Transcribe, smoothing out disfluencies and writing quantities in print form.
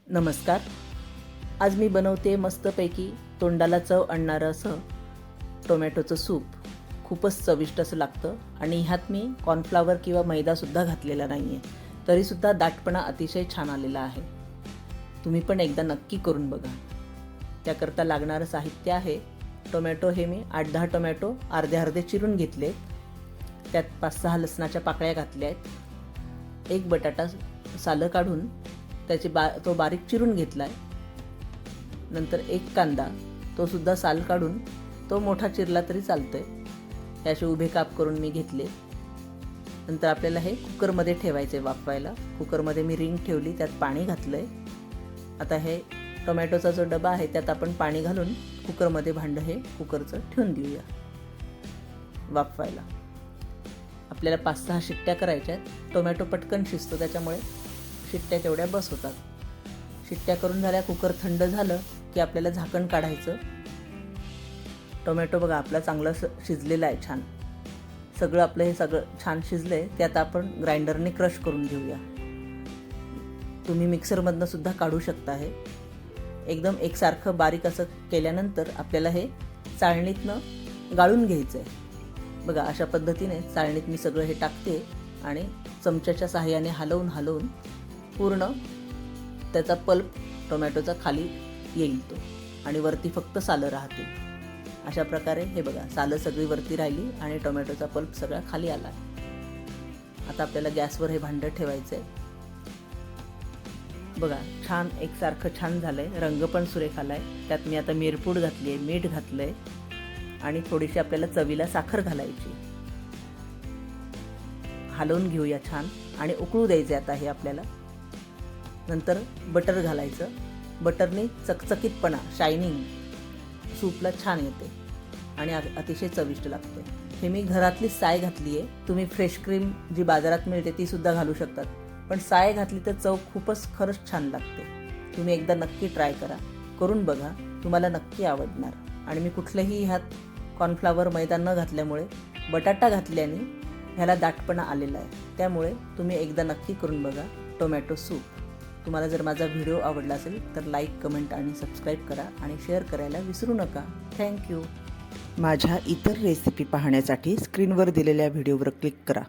नमस्कार. आज मी बनवते मस्तपैकी तोंडाला चव आणणारं असं टोमॅटोचं सूप. खूपच चविष्ट असं लागतं आणि ह्यात मी कॉर्नफ्लॉवर किंवा मैदासुद्धा घातलेला नाही आहे, तरीसुद्धा दाटपणा अतिशय छान आलेला आहे. तुम्ही पण एकदा नक्की करून बघा. त्याकरता लागणारं साहित्य आहे टोमॅटो. हे मी 8-10 टोमॅटो अर्धे अर्धे चिरून घेतले. त्यात 5-6 लसणाच्या पाकळ्या घातल्या आहेत. एक बटाटा सालं काढून त्याची तो बारीक चिरून घेतला आहे. नंतर एक कांदा, तो सुद्धा साल काढून तो मोठा चिरला तरी चालतोय. हे असे उभे काप करून मी घेतले. नंतर आपल्याला हे कुकरमध्ये ठेवायचे वाफवायला. कुकरमध्ये मी रिंग ठेवली, त्यात पाणी घातलं आहे. आता हे टोमॅटोचा जो डबा आहे त्यात आपण पाणी घालून कुकरमध्ये भांडं हे कुकरचं ठेवून देऊया वाफवायला. आपल्याला 5-6 शिट्ट्या करायच्या आहेत. टोमॅटो पटकन शिजतो, त्याच्यामुळे शिट्ट्या तेवढ्या बस होतात. शिट्ट्या करून झाल्या, कुकर थंड झालं की आपल्याला झाकण काढायचं. टोमॅटो बघा आपला चांगला शिजलेला आहे छान. सगळं आपलं हे सगळं छान शिजलं आहे. ते आता आपण ग्राइंडरने क्रश करून घेऊया. तुम्ही मिक्सरमधनं सुद्धा काढू शकता. हे एकदम एकसारखं बारीक असं केल्यानंतर आपल्याला हे चाळणीतनं गाळून घ्यायचं आहे. बघा अशा पद्धतीने चाळणीत मी सगळं हे टाकते आणि चमच्याच्या सहाय्याने हलवून पूर्ण त्याचा पल्प टोमॅटोचा खाली येईल तो, आणि वरती फक्त सालं राहतील. अशा प्रकारे हे बघा सालं सगळी वरती राहिली आणि टोमॅटोचा पल्प सगळा खाली आला. आता आपल्याला गॅसवर हे भांडं ठेवायचं आहे. बघा छान एकसारखं छान झालं आहे. रंग पण सुरेख आला आहे. त्यात मी आता मिरपूड घातली आहे, मीठ घातलं आहे आणि थोडीशी आपल्याला चवीला साखर घालायची. हलवून घेऊया छान आणि उकळू द्यायचे आता हे आपल्याला. नंतर बटर घालायचं. बटरने चकचकीतपणा, शायनिंग सूपला छान येते आणि अतिशय चविष्ट लागते. हे मी घरातली साय घातली आहे. तुम्ही फ्रेश क्रीम जी बाजारात मिळते ती सुद्धा घालू शकतात, पण साय घातली तर चव खूपच खरंच छान लागते. तुम्ही एकदा नक्की ट्राय करा, करून बघा, तुम्हाला नक्की आवडणार. आणि मी कुठलंही ह्यात कॉर्नफ्लॉवर मैदा न घातल्यामुळे, बटाटा घातल्याने ह्याला दाटपणा आलेला आहे. त्यामुळे तुम्ही एकदा नक्की करून बघा टोमॅटो सूप. तुम्हाला जर माझा व्हिडिओ आवडला असेल तर लाईक, कमेंट आणि सबस्क्राईब करा आणि शेअर करायला विसरू नका. थँक्यू. माझ्या इतर रेसिपी पाहण्यासाठी स्क्रीनवर दिलेल्या व्हिडिओवर क्लिक करा.